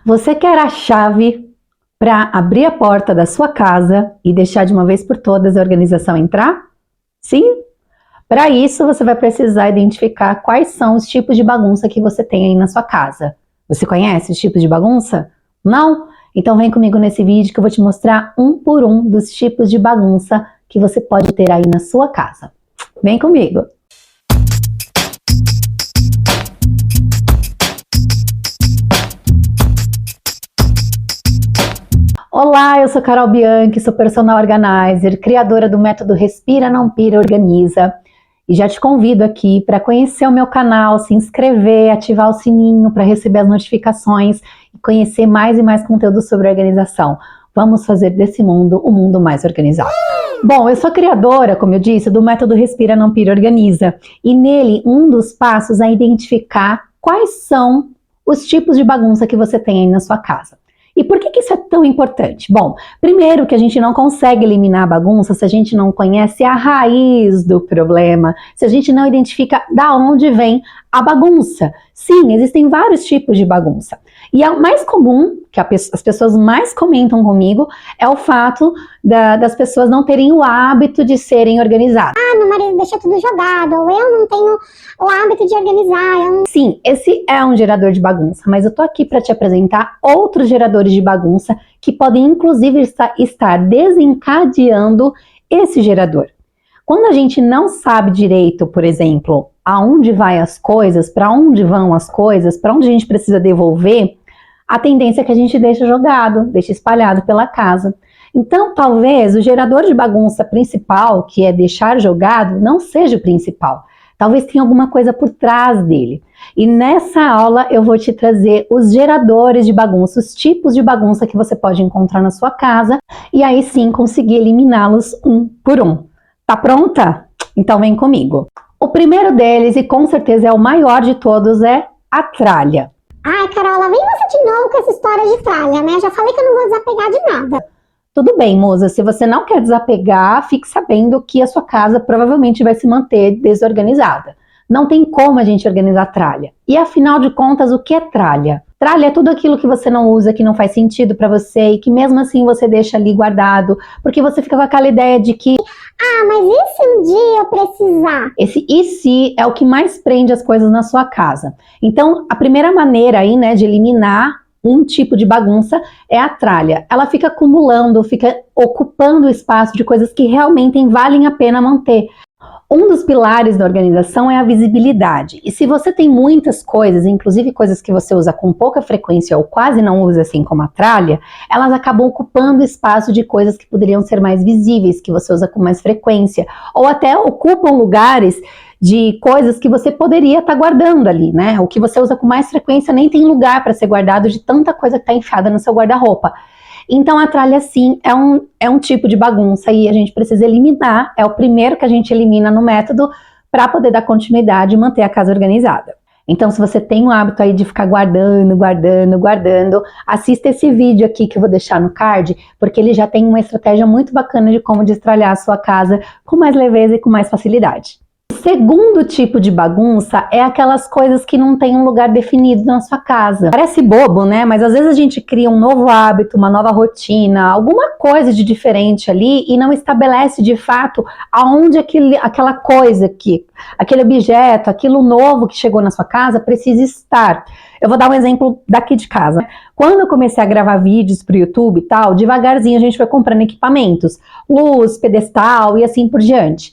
Você quer a chave para abrir a porta da sua casa e deixar de uma vez por todas a organização entrar? Sim? Para isso, você vai precisar identificar quais são os tipos de bagunça que você tem aí na sua casa. Você conhece os tipos de bagunça? Não? Então vem comigo nesse vídeo que eu vou te mostrar um por um dos tipos de bagunça que você pode ter aí na sua casa. Vem comigo! Olá, eu sou Carol Bianchi, sou Personal Organizer, criadora do método Respira, Não Pira, Organiza. E já te convido aqui para conhecer o meu canal, se inscrever, ativar o sininho para receber as notificações e conhecer mais e mais conteúdo sobre organização. Vamos fazer desse mundo um mundo mais organizado. Bom, eu sou criadora, como eu disse, do método Respira, Não Pira, Organiza. E nele, um dos passos é identificar quais são os tipos de bagunça que você tem aí na sua casa. E por que isso é tão importante? Bom, primeiro que a gente não consegue eliminar a bagunça se a gente não conhece a raiz do problema, se a gente não identifica da onde vem a bagunça. Sim, existem vários tipos de bagunça. E a mais comum, que as pessoas mais comentam comigo, é o fato das pessoas não terem o hábito de serem organizadas. Ah, meu marido deixa tudo jogado, ou eu não tenho o hábito de organizar. Sim, esse é um gerador de bagunça, mas eu tô aqui para te apresentar outros geradores de bagunça que podem inclusive estar desencadeando esse gerador. Quando a gente não sabe direito, por exemplo, aonde vai as coisas, para onde vão as coisas, para onde a gente precisa devolver, a tendência é que a gente deixa jogado, deixa espalhado pela casa. Então, talvez o gerador de bagunça principal, que é deixar jogado, não seja o principal. Talvez tenha alguma coisa por trás dele. E nessa aula eu vou te trazer os geradores de bagunça, os tipos de bagunça que você pode encontrar na sua casa e aí sim conseguir eliminá-los um por um. Tá pronta? Então vem comigo. O primeiro deles, e com certeza é o maior de todos, é a tralha. Ai, Carola, vem você de novo com essa história de tralha, né? Já falei que eu não vou desapegar de nada. Tudo bem, moça, se você não quer desapegar, fique sabendo que a sua casa provavelmente vai se manter desorganizada. Não tem como a gente organizar tralha. E afinal de contas, o que é tralha? Tralha é tudo aquilo que você não usa, que não faz sentido para você e que mesmo assim você deixa ali guardado, porque você fica com aquela ideia de que ah, mas e se um dia eu precisar? Esse e se é o que mais prende as coisas na sua casa. Então, a primeira maneira aí, né, de eliminar um tipo de bagunça é a tralha. Ela fica acumulando, fica ocupando o espaço de coisas que realmente valem a pena manter. Um dos pilares da organização é a visibilidade. E se você tem muitas coisas, inclusive coisas que você usa com pouca frequência ou quase não usa, assim como a tralha, elas acabam ocupando espaço de coisas que poderiam ser mais visíveis, que você usa com mais frequência, ou até ocupam lugares de coisas que você poderia estar guardando ali, né? O que você usa com mais frequência nem tem lugar para ser guardado de tanta coisa que está enfiada no seu guarda-roupa. Então a tralha sim é um tipo de bagunça e a gente precisa eliminar, é o primeiro que a gente elimina no método para poder dar continuidade e manter a casa organizada. Então se você tem o hábito aí de ficar guardando, assista esse vídeo aqui que eu vou deixar no card, porque ele já tem uma estratégia muito bacana de como destralhar a sua casa com mais leveza e com mais facilidade. O segundo tipo de bagunça é aquelas coisas que não tem um lugar definido na sua casa. Parece bobo, né? Mas às vezes a gente cria um novo hábito, uma nova rotina, alguma coisa de diferente ali e não estabelece de fato aonde aquela coisa aqui, aquele objeto, aquilo novo que chegou na sua casa precisa estar. Eu vou dar um exemplo daqui de casa. Quando eu comecei a gravar vídeos para o YouTube e tal, devagarzinho a gente foi comprando equipamentos, luz, pedestal e assim por diante.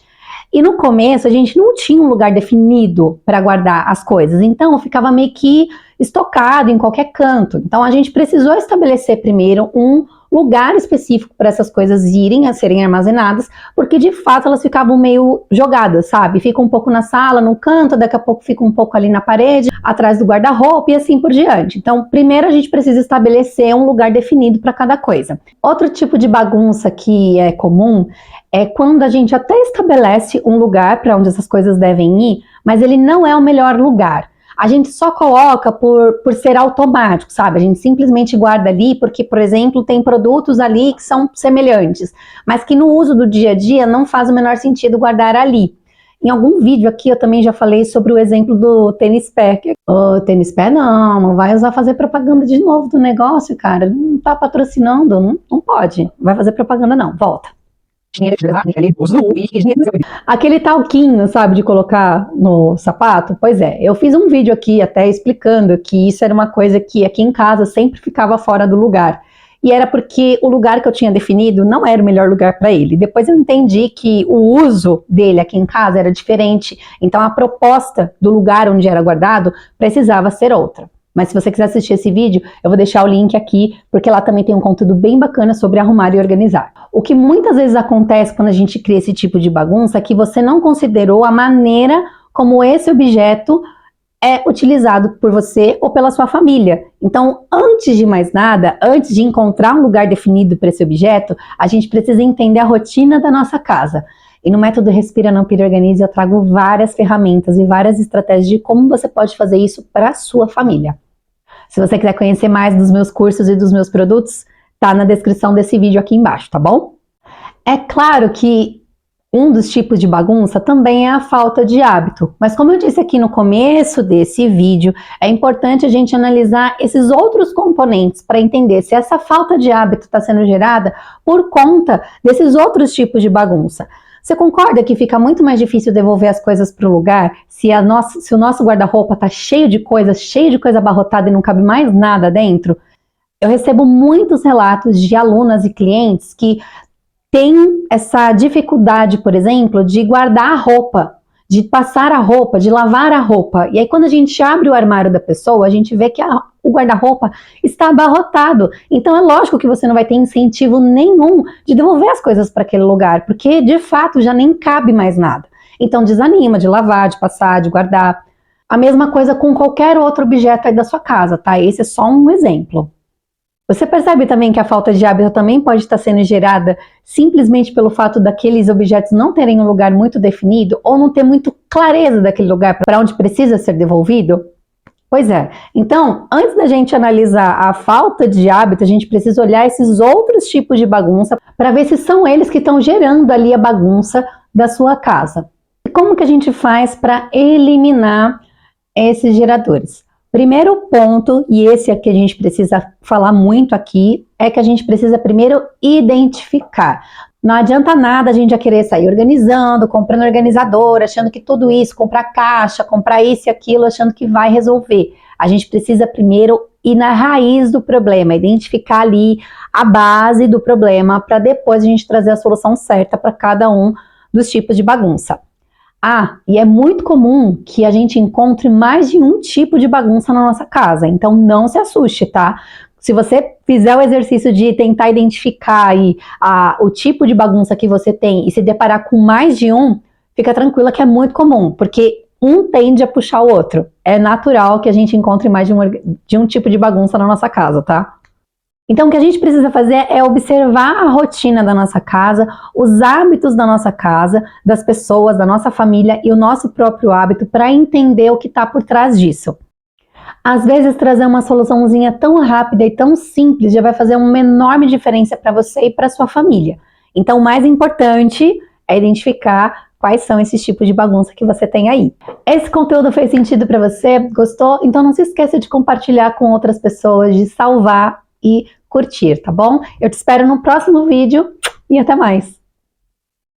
E no começo a gente não tinha um lugar definido para guardar as coisas, então ficava meio que estocado em qualquer canto. Então a gente precisou estabelecer primeiro um lugar específico para essas coisas irem a serem armazenadas, porque de fato elas ficavam meio jogadas, sabe? Fica um pouco na sala, no canto, daqui a pouco fica um pouco ali na parede, atrás do guarda-roupa e assim por diante. Então primeiro a gente precisa estabelecer um lugar definido para cada coisa. Outro tipo de bagunça que é comum é quando a gente até estabelece um lugar para onde essas coisas devem ir, mas ele não é o melhor lugar. A gente só coloca por ser automático, sabe? A gente simplesmente guarda ali porque, por exemplo, tem produtos ali que são semelhantes, mas que no uso do dia a dia não faz o menor sentido guardar ali. Em algum vídeo aqui eu também já falei sobre o exemplo do tênis pé. O tênis pé não vai usar fazer propaganda de novo do negócio, cara. Não tá patrocinando, não pode. Não vai fazer propaganda não, volta. Aquele talquinho, sabe, de colocar no sapato? Pois é, eu fiz um vídeo aqui até explicando que isso era uma coisa que aqui em casa sempre ficava fora do lugar. E era porque o lugar que eu tinha definido não era o melhor lugar para ele. Depois eu entendi que o uso dele aqui em casa era diferente, então a proposta do lugar onde era guardado precisava ser outra. Mas se você quiser assistir esse vídeo, eu vou deixar o link aqui, porque lá também tem um conteúdo bem bacana sobre arrumar e organizar. O que muitas vezes acontece quando a gente cria esse tipo de bagunça é que você não considerou a maneira como esse objeto é utilizado por você ou pela sua família. Então, antes de mais nada, antes de encontrar um lugar definido para esse objeto, a gente precisa entender a rotina da nossa casa. E no método Respira, Não Pira, Organize, eu trago várias ferramentas e várias estratégias de como você pode fazer isso para a sua família. Se você quiser conhecer mais dos meus cursos e dos meus produtos, tá na descrição desse vídeo aqui embaixo, tá bom? É claro que um dos tipos de bagunça também é a falta de hábito, mas como eu disse aqui no começo desse vídeo, é importante a gente analisar esses outros componentes para entender se essa falta de hábito está sendo gerada por conta desses outros tipos de bagunça. Você concorda que fica muito mais difícil devolver as coisas para o lugar se o nosso guarda-roupa está cheio de coisa abarrotada e não cabe mais nada dentro? Eu recebo muitos relatos de alunas e clientes que tem essa dificuldade, por exemplo, de guardar a roupa, de passar a roupa, de lavar a roupa. E aí quando a gente abre o armário da pessoa, a gente vê que o guarda-roupa está abarrotado. Então é lógico que você não vai ter incentivo nenhum de devolver as coisas para aquele lugar, porque de fato já nem cabe mais nada. Então desanima de lavar, de passar, de guardar. A mesma coisa com qualquer outro objeto aí da sua casa, tá? Esse é só um exemplo. Você percebe também que a falta de hábito também pode estar sendo gerada simplesmente pelo fato daqueles objetos não terem um lugar muito definido ou não ter muito clareza daquele lugar para onde precisa ser devolvido? Pois é. Então, antes da gente analisar a falta de hábito, a gente precisa olhar esses outros tipos de bagunça para ver se são eles que estão gerando ali a bagunça da sua casa. E como que a gente faz para eliminar esses geradores? Primeiro ponto, e esse é que a gente precisa falar muito aqui, é que a gente precisa primeiro identificar. Não adianta nada a gente já querer sair organizando, comprando organizador, achando que tudo isso, comprar caixa, comprar isso e aquilo, achando que vai resolver. A gente precisa primeiro ir na raiz do problema, identificar ali a base do problema, para depois a gente trazer a solução certa para cada um dos tipos de bagunça. E é muito comum que a gente encontre mais de um tipo de bagunça na nossa casa, então não se assuste, tá? Se você fizer o exercício de tentar identificar aí o tipo de bagunça que você tem e se deparar com mais de um, fica tranquila que é muito comum, porque um tende a puxar o outro. É natural que a gente encontre mais de um tipo de bagunça na nossa casa, tá? Então, o que a gente precisa fazer é observar a rotina da nossa casa, os hábitos da nossa casa, das pessoas, da nossa família e o nosso próprio hábito para entender o que está por trás disso. Às vezes, trazer uma soluçãozinha tão rápida e tão simples já vai fazer uma enorme diferença para você e para sua família. Então, o mais importante é identificar quais são esses tipos de bagunça que você tem aí. Esse conteúdo fez sentido para você? Gostou? Então, não se esqueça de compartilhar com outras pessoas, de salvar e curtir, tá bom? Eu te espero no próximo vídeo e até mais!